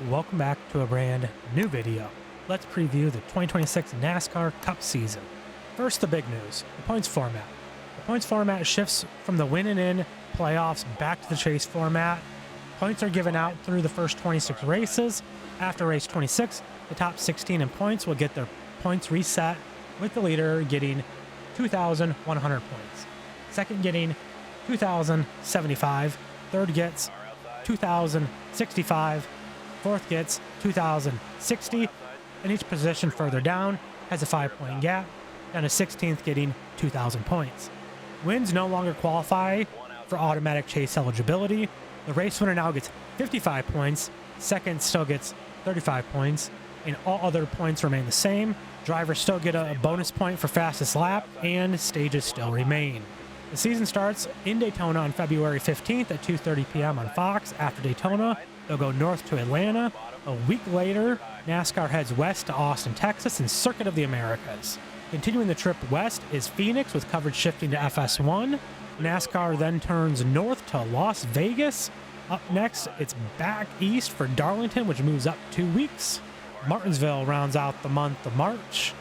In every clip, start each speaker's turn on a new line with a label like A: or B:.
A: Welcome back to a brand new video. Let's preview the 2026 NASCAR Cup season. First, the big news, the points format. The points format shifts from the win and in playoffs back to the chase format. Points are given out through the first 26 races. After race 26, the top 16 in points will get their points reset, with the leader getting 2,100 points. Second getting 2,075. Third gets 2,065. Fourth gets 2,060, and each position further down has a 5-point gap, and a 16th getting 2,000 points. Wins no longer qualify for automatic chase eligibility. The race winner now gets 55 points, second still gets 35 points, and all other points remain the same. Drivers still get a bonus point for fastest lap, and stages still remain. The season starts in Daytona on February 15th at 2:30 p.m. on Fox. After Daytona, they'll go north to Atlanta. A week later, NASCAR heads west to Austin, Texas, and Circuit of the Americas. Continuing the trip west is Phoenix, with coverage shifting to FS1. NASCAR then turns north to Las Vegas. Up next, it's back east for Darlington, which moves up 2 weeks. Martinsville rounds out the month of March.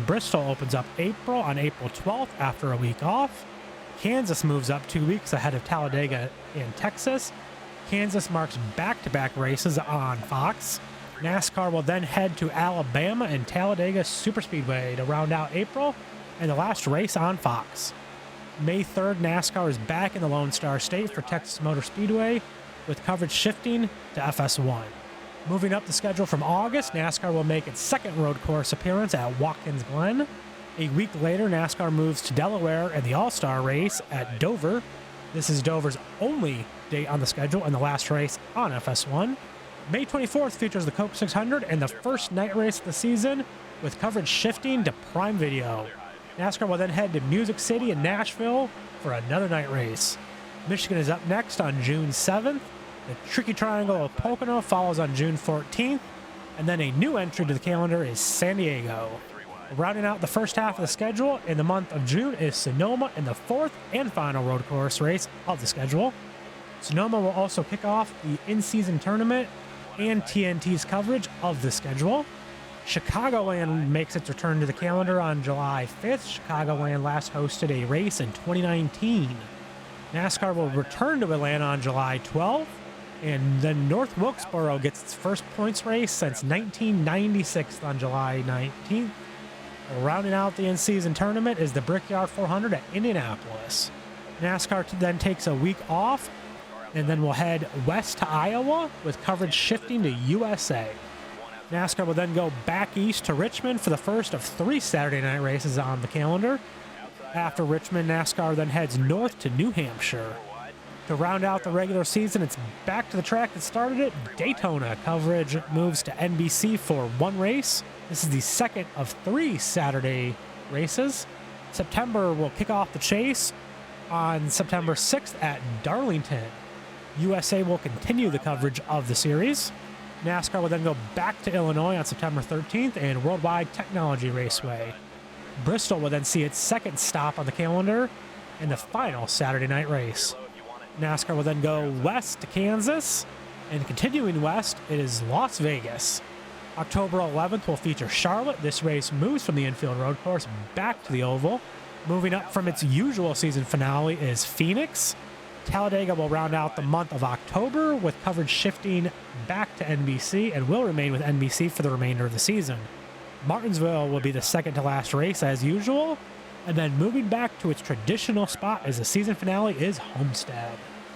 A: Bristol opens up April on April 12th after a week off. Kansas moves up 2 weeks ahead of Talladega in Texas. Kansas marks back-to-back races on Fox. NASCAR will then head to Alabama and Talladega Superspeedway to round out April, and the last race on Fox. May 3rd, NASCAR is back in the Lone Star State for Texas Motor Speedway, with coverage shifting to FS1. Moving up the schedule from August, NASCAR will make its second road course appearance at Watkins Glen. A week later, NASCAR moves to Delaware and the All-Star race at Dover. This is Dover's only date on the schedule and the last race on FS1. May 24th features the Coke 600 and the first night race of the season, with coverage shifting to Prime Video. NASCAR will then head to Music City and Nashville for another night race. Michigan is up next on June 7th. The Tricky Triangle of Pocono follows on June 14th. And then a new entry to the calendar is San Diego. Rounding out the first half of the schedule in the month of June is Sonoma in the fourth and final road course race of the schedule. Sonoma will also kick off the in-season tournament and TNT's coverage of the schedule. Chicagoland makes its return to the calendar on July 5th. Chicagoland last hosted a race in 2019. NASCAR will return to Atlanta on July 12th, and then North Wilkesboro gets its first points race since 1996 on July 19th. Rounding out the in-season tournament is the Brickyard 400 at Indianapolis. NASCAR then takes a week off, and then will head west to Iowa, with coverage shifting to USA. NASCAR will then go back east to Richmond for the first of 3 Saturday night races on the calendar. After Richmond, NASCAR then heads north to New Hampshire. To round out the regular season, it's back to the track that started it, Daytona. Coverage moves to NBC for one race. This is the second of 3 Saturday races. September will kick off the chase on September 6th at Darlington. USA will continue the coverage of the series. NASCAR will then go back to Illinois on September 13th and Worldwide Technology Raceway. Bristol will then see its second stop on the calendar and the final Saturday night race. NASCAR will then go west to Kansas, and continuing west, it is Las Vegas. October 11th will feature Charlotte. This race moves from the infield road course back to the oval. Moving up from its usual season finale is Phoenix. Talladega will round out the month of October, with coverage shifting back to NBC and will remain with NBC for the remainder of the season. Martinsville will be the second to last race as usual, and then moving back to its traditional spot as the season finale is Homestead.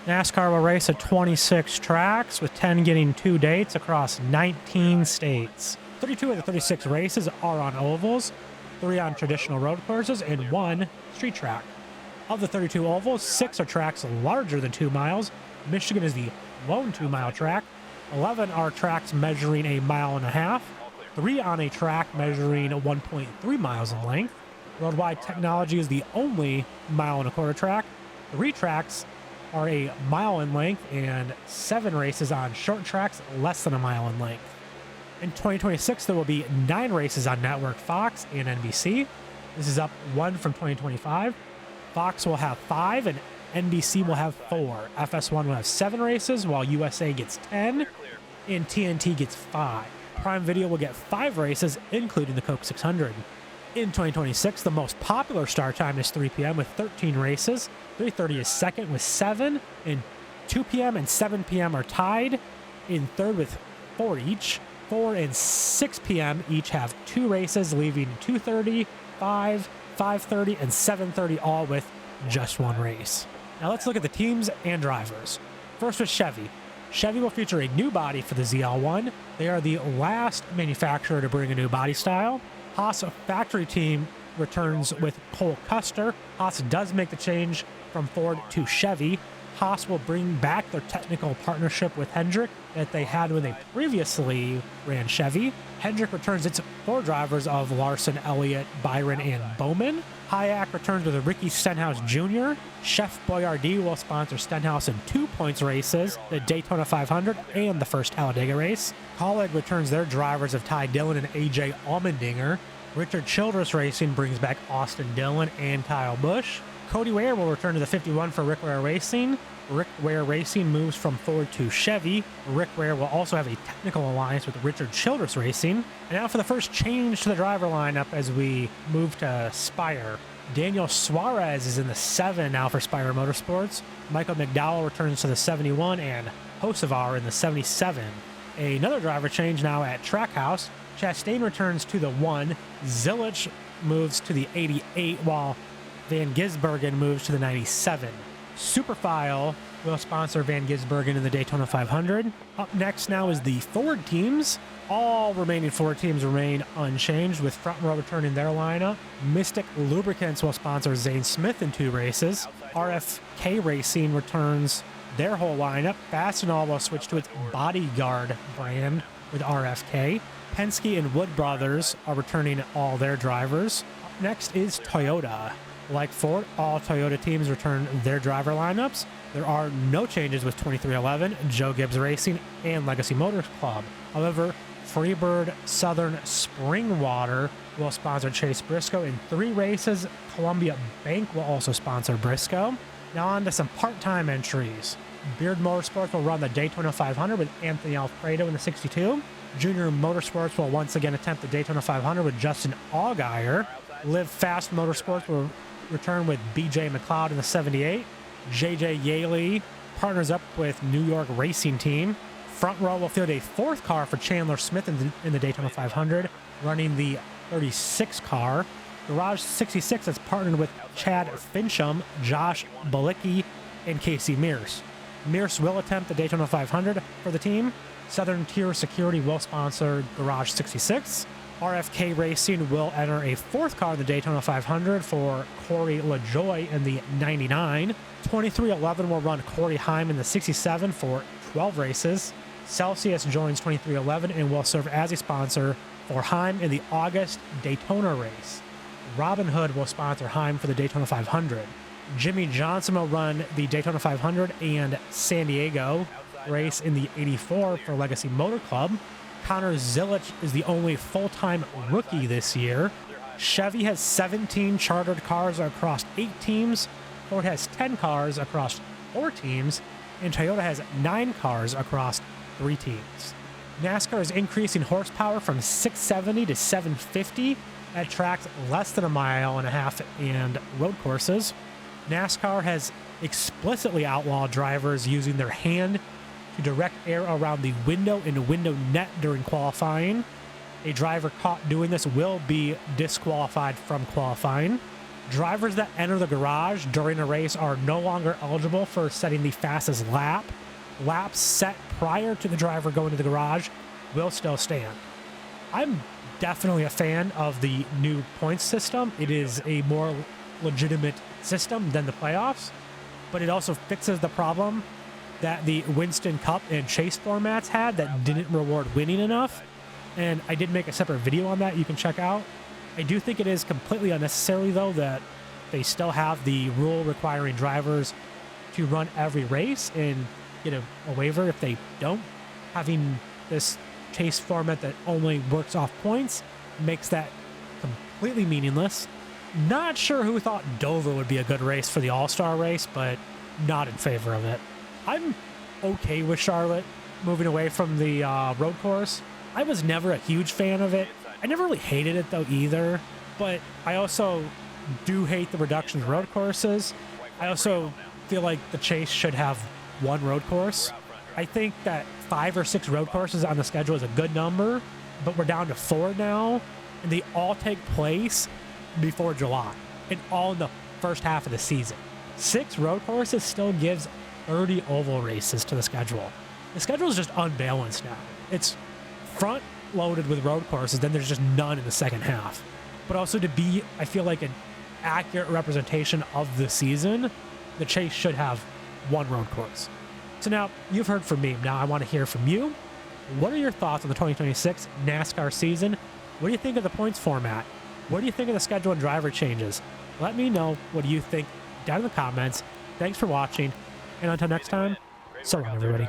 A: NASCAR will race at 26 tracks, with 10 getting 2 dates across 19 states. 32 of the 36 races are on ovals, 3 on traditional road courses, and 1 street track. Of the 32 ovals, 6 are tracks larger than 2 miles. Michigan is the lone 2-mile track. 11 are tracks measuring 1.5 miles, 3 on a track measuring 1.3 miles in length. Worldwide Technology is the only 1.25 mile track. 3 tracks are 1 mile in length, and 7 races on short tracks less than 1 mile in length. In 2026, there will be 9 races on Network Fox and NBC. This is up 1 from 2025. Fox will have 5 and NBC will have 4. FS1 will have 7 races, while USA gets 10. and TNT gets 5. Prime Video will get 5 races, including the Coke 600. In 2026, the most popular start time is 3 p.m. with 13 races. 3:30 is second with 7, and 2 p.m. and 7 p.m. are tied in third with 4 each. 4 and 6 p.m. each have 2 races, leaving 2:30, 5, 5:30, and 7:30 all with just 1 race. Now let's look at the teams and drivers. First with Chevy. Chevy will feature a new body for the ZL1. They are the last manufacturer to bring a new body style. Haas factory team returns with Cole Custer. Haas does make the change from Ford to Chevy. Haas will bring back their technical partnership with Hendrick that they had when they previously ran Chevy. Hendrick returns its 4 drivers of Larson, Elliott, Byron, and Bowman. Hayek returns with Ricky Stenhouse Jr. Chef Boyardee will sponsor Stenhouse in 2 points races, the Daytona 500 and the first Talladega race. Colleague returns their drivers of Ty Dillon and AJ Allmendinger. Richard Childress Racing brings back Austin Dillon and Kyle Busch. Cody Ware will return to the 51 for Rick Ware Racing. Rick Ware Racing moves from Ford to Chevy. Rick Ware will also have a technical alliance with Richard Childress Racing. And now for the first change to the driver lineup as we move to Spire. Daniel Suarez is in the 7 now for Spire Motorsports. Michael McDowell returns to the 71 and Hocevar in the 77. Another driver change now at Trackhouse. Chastain returns to the 1. Zilich moves to the 88 while Van Gisbergen moves to the 97. Superfile will sponsor Van Gisbergen in the Daytona 500. Up next now is the Ford teams. All remaining Ford teams remain unchanged, with Front Row returning their lineup. Mystic Lubricants will sponsor Zane Smith in 2 races. RFK Racing returns their whole lineup. Fastenal will switch to its Bodyguard brand with RFK. Penske and Wood Brothers are returning all their drivers. Up next is Toyota. Like Ford, all Toyota teams return their driver lineups. There are no changes with 2311, Joe Gibbs Racing, and Legacy Motors Club. However, Freebird Southern Springwater will sponsor Chase Briscoe in 3 races. Columbia Bank will also sponsor Briscoe. Now on to some part-time entries. Beard Motorsports will run the Daytona 500 with Anthony Alfredo in the 62. Junior Motorsports will once again attempt the Daytona 500 with Justin Allgaier. Live Fast Motorsports will return with BJ McLeod in the 78. JJ Yaley partners up with New York Racing Team. Front Row will field a 4th car for Chandler Smith in the Daytona 500, running the 36 car. Garage 66 has partnered with Chad Fincham, Josh Balicki, and Casey Mears. Mears will attempt the Daytona 500 for the team. Southern Tier Security will sponsor Garage 66. RFK Racing will enter a 4th car in the Daytona 500 for Corey LaJoy in the 99. 2311 will run Corey Heim in the 67 for 12 races. Celsius joins 2311 and will serve as a sponsor for Heim in the August Daytona race. Robin Hood will sponsor Heim for the Daytona 500. Jimmy Johnson will run the Daytona 500 and San Diego race in the 84 for Legacy Motor Club. Connor Zilich is the only full-time rookie this year. Chevy has 17 chartered cars across 8 teams. Ford has 10 cars across 4 teams. And Toyota has 9 cars across 3 teams. NASCAR is increasing horsepower from 670 to 750 at tracks less than 1.5 miles and road courses. NASCAR has explicitly outlawed drivers using their hand to direct air around the window and window net during qualifying. A driver caught doing this will be disqualified from qualifying. Drivers that enter the garage during a race are no longer eligible for setting the fastest lap. Laps set prior to the driver going to the garage will still stand. I'm definitely a fan of the new points system. It is a more legitimate system than the playoffs, but it also fixes the problem that the Winston Cup and Chase formats had that didn't reward winning enough. And I did make a separate video on that you can check out. I do think it is completely unnecessary, though, that they still have the rule requiring drivers to run every race and get a waiver if they don't. Having this Chase format that only works off points makes that completely meaningless. Not sure who thought Dover would be a good race for the All-Star race, but not in favor of it. I'm okay with Charlotte. moving away from the road course. I was never a huge fan of it. I never really hated it though either, but I also do hate the reduction in road courses. I also feel like the chase should have one road course. I think that 5 or 6 road courses on the schedule is a good number, but we're down to 4 now, and they all take place before July, and all in the first half of the season. 6 road courses still gives 30 oval races to the schedule. The schedule is just unbalanced now. It's front loaded with road courses, then there's just none in the second half. But also to be, I feel like, an accurate representation of the season, the chase should have one road course. So now you've heard from me. Now I want to hear from you. What are your thoughts on the 2026 NASCAR season? What do you think of the points format? What do you think of the schedule and driver changes? Let me know what you think down in the comments. Thanks for watching, and until next time, so long, everybody.